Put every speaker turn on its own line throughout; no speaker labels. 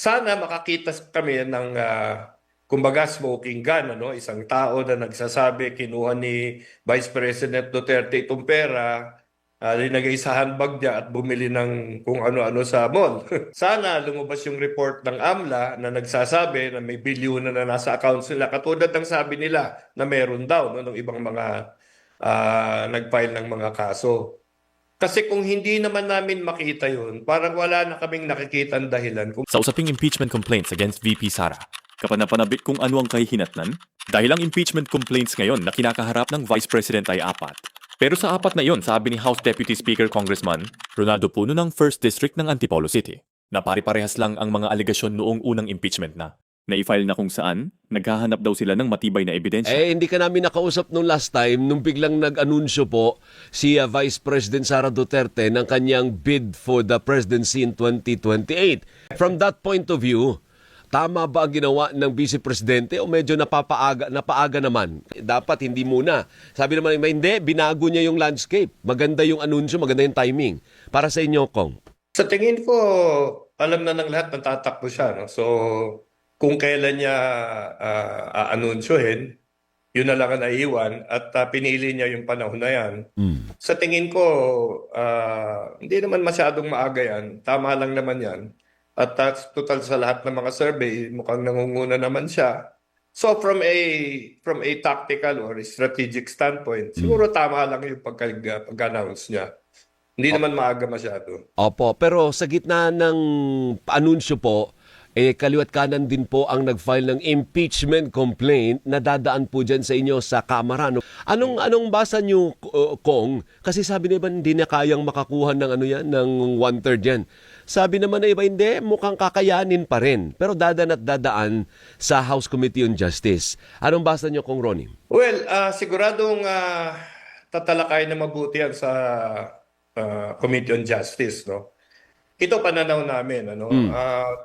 Sana makakita kami ng kumbaga smoking gun, ano? Isang tao na nagsasabi kinuha ni Vice President Duterte itong pera, linagay sa handbag niya at bumili ng kung ano-ano sa mall. Sana lumabas yung report ng AMLA na nagsasabi na may bilyon na nasa accounts nila, katulad ng sabi nila na meron daw, no, ng ibang mga nag-file ng mga kaso. Kasi kung hindi naman namin makita yun, parang wala na kaming nakikitang dahilan kung
Sa usaping impeachment complaints against VP Sara, kapanapanabik kung ano ang kahihinatnan? Dahil ang impeachment complaints ngayon na kinakaharap ng Vice President ay apat. Pero sa apat na iyon, sabi ni House Deputy Speaker Congressman Ronaldo Puno ng 1st District ng Antipolo City, na pare-parehas lang ang mga alegasyon noong unang impeachment na i-file na kung saan naghahanap daw sila ng matibay na ebidensya.
Hindi ka namin nakausap nung last time nung biglang nag-anunsyo po si Vice President Sara Duterte ng kanyang bid for the presidency in 2028. From that point of view, tama ba ang ginawa ng Vice Presidente o medyo napaaga naman? Dapat hindi muna. Sabi naman, hindi, binago niya yung landscape. Maganda yung anunsyo, maganda yung timing. Para sa inyo, Kong.
sa tingin ko, alam na ng lahat na tatakbo siya. No? So, kung kailan niya aanunsyohin, yun na lang ang naiiwan at pinili niya yung panahon na yan. Sa tingin ko, hindi naman masyadong maaga yan. Tama lang naman yan. At total sa lahat ng mga survey, mukhang nangunguna naman siya. So from a tactical or strategic standpoint, siguro tama lang yung pag-announce niya. Hindi naman maaga masyado.
Opo, pero sa gitna ng anunsyo po, kaliwat kanan din po ang nag-file ng impeachment complaint na dadaan po dyan sa inyo sa Kamara. No? Anong basa nyo, Kong? Kasi sabi na iba, hindi na kayang makakuha ng ng 1/3 yan. Sabi naman na iba, hindi, mukhang kakayanin pa rin. Pero dadaan sa House Committee on Justice. Anong basa nyo, Kong Ronnie?
Well, siguradong tatalakay na mabuti yan sa Committee on Justice, no? Ito pananaw namin, ano?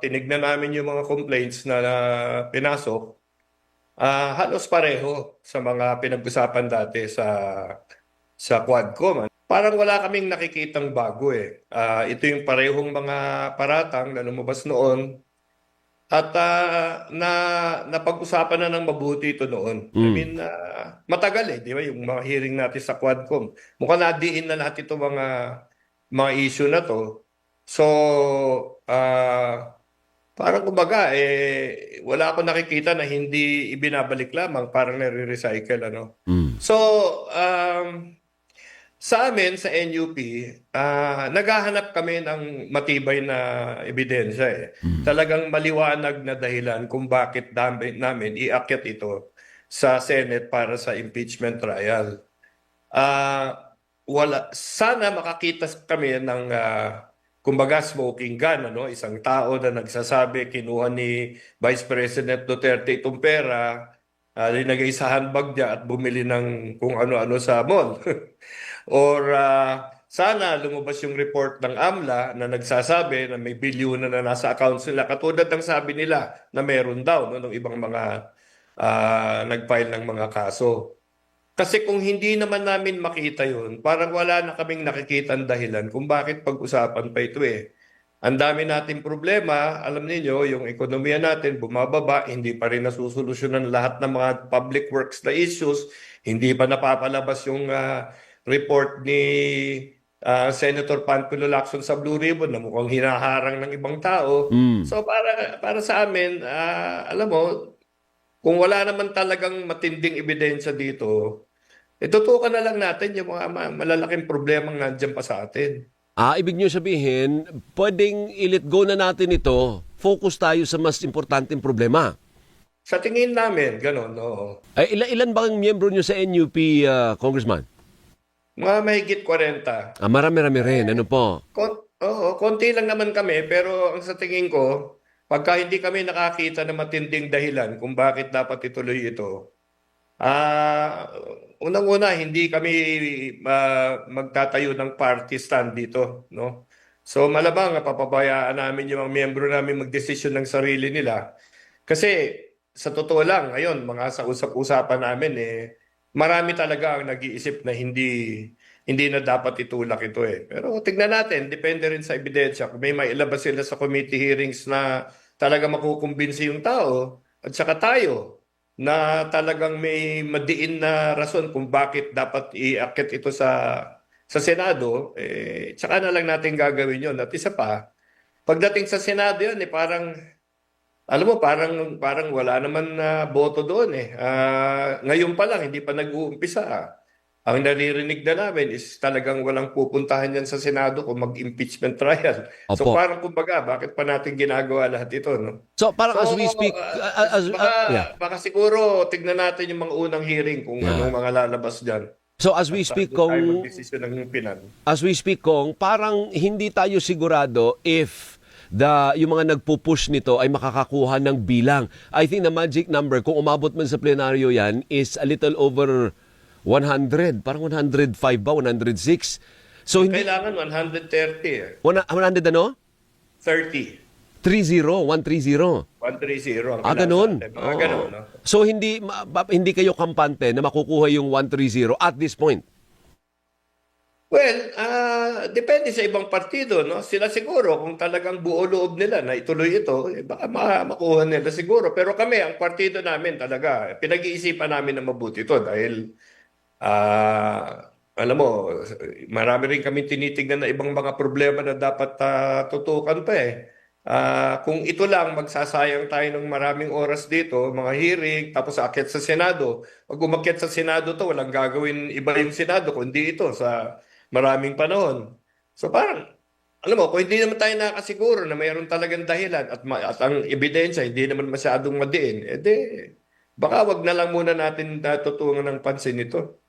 Tinignan namin yung mga complaints na pinasok. Halos pareho sa mga pinag-usapan dati sa Quadcom. Parang wala kaming nakikitang bago eh. Ito yung parehong mga paratang na lumabas noon at napag-usapan na ng mabuti ito noon. I mean, matagal eh, di ba? Yung mga hearing natin sa Quadcom. Mukhang nadiin na natin itong mga issue na to. So, parang kumbaga, wala akong nakikita na hindi ibinabalik lamang, parang nare-recycle, ano? So, sa amin, sa NUP, naghahanap kami ng matibay na ebidensya eh. Talagang maliwanag na dahilan kung bakit namin iakyat ito sa Senate para sa impeachment trial. Sana makakita kami ng kumbaga smoking gun, ano? Isang tao na nagsasabi kinuha ni Vice President Duterte itong pera, linagay sa handbag niya at bumili ng kung ano-ano sa mall. Or sana lumabas yung report ng AMLA na nagsasabi na may bilyon na nasa accounts nila, katulad ng sabi nila na meron daw, no, ng ibang mga nag-file ng mga kaso. Kasi kung hindi naman namin makita yun, parang wala na kaming nakikitang dahilan kung bakit pag-usapan pa ito eh. Ang dami nating problema, alam niyo yung ekonomiya natin bumababa, hindi pa rin nasusolusyonan lahat ng mga public works na issues, hindi pa napapalabas yung report ni Senator Panfilo Lacson sa Blue Ribbon na mukhang hinaharang ng ibang tao. So para sa amin, alam mo, kung wala naman talagang matinding ebidensya dito, tutukan na lang natin yung mga malalaking problemang nandiyan pa sa atin.
Ibig nyo sabihin, pwedeng i-let go na natin ito, focus tayo sa mas importanteng problema.
Sa tingin namin, gano'n, oo.
Ilan ba ang miyembro nyo sa NUP, Congressman?
Mga mahigit 40.
Marami-rami rin. Ano po?
Oo, konti lang naman kami, pero ang sa tingin ko, pagka hindi kami nakakita ng matinding dahilan kung bakit dapat ituloy ito, unang-una, hindi kami magtatayo ng party stand dito, no? So malamang papabayaan namin yung mga miyembro namin magdesisyon ng sarili nila. Kasi sa totoo lang, ngayon, mga sa usap-usapan namin, marami talaga ang nag-iisip na hindi na dapat itulak ito eh. Pero tignan natin, depende rin sa ebidensya. Kung may mailabas sila sa committee hearings na talaga makukumbinsi yung tao at saka tayo na talagang may madiin na rason kung bakit dapat iakyat ito sa Senado, tsaka na lang natin gagawin yun. At isa pa, pagdating sa Senado yun, parang, alam mo, parang wala naman na boto doon eh. Ngayon pa lang, hindi pa nag-uumpisa. Ang naririnig na namin is talagang walang pupuntahan yan sa Senado kung mag-impeachment trial. So
Opo.
parang kumbaga, bakit pa natin ginagawa lahat ito, no?
So parang as
So,
we speak, yeah.
baka siguro tignan natin yung mga unang hearing kung
Yeah.
anong mga lalabas dyan.
So as we speak,
Doon tayo
kung
magdesisyon ng Pinan.
parang hindi tayo sigurado if yung mga nagpupush nito ay makakakuha ng bilang. I think the magic number, kung umabot man sa plenaryo yan, is a little over 100. Parang 105 ba? 106? So hindi...
Kailangan 130 eh.
100 ano?
30.
30, 130.
130 ang
Ganun.
kailangan natin. Mga ganun, no?
So hindi kayo kampante na makukuha yung 130 at this point.
Well, depende sa ibang partido, no? Sila siguro kung talagang buo loob nila na ituloy ito, baka makuha nila siguro. Pero kami, ang partido namin talaga, pinag-iisipan namin na mabuti ito dahil alam mo, marami rin kami tinitignan na ibang mga problema na dapat tutukan pa eh. Kung ito lang, magsasayang tayo ng maraming oras dito, mga hearing, tapos aakyat sa Senado. Pag umakyat sa Senado to, walang gagawin iba yung Senado, kundi ito sa maraming panahon. So parang, alam mo, kung hindi naman tayo nakasiguro na mayroon talagang dahilan at ang ebidensya hindi naman masyadong madiin, baka wag na lang muna natin tutungan ng pansin ito.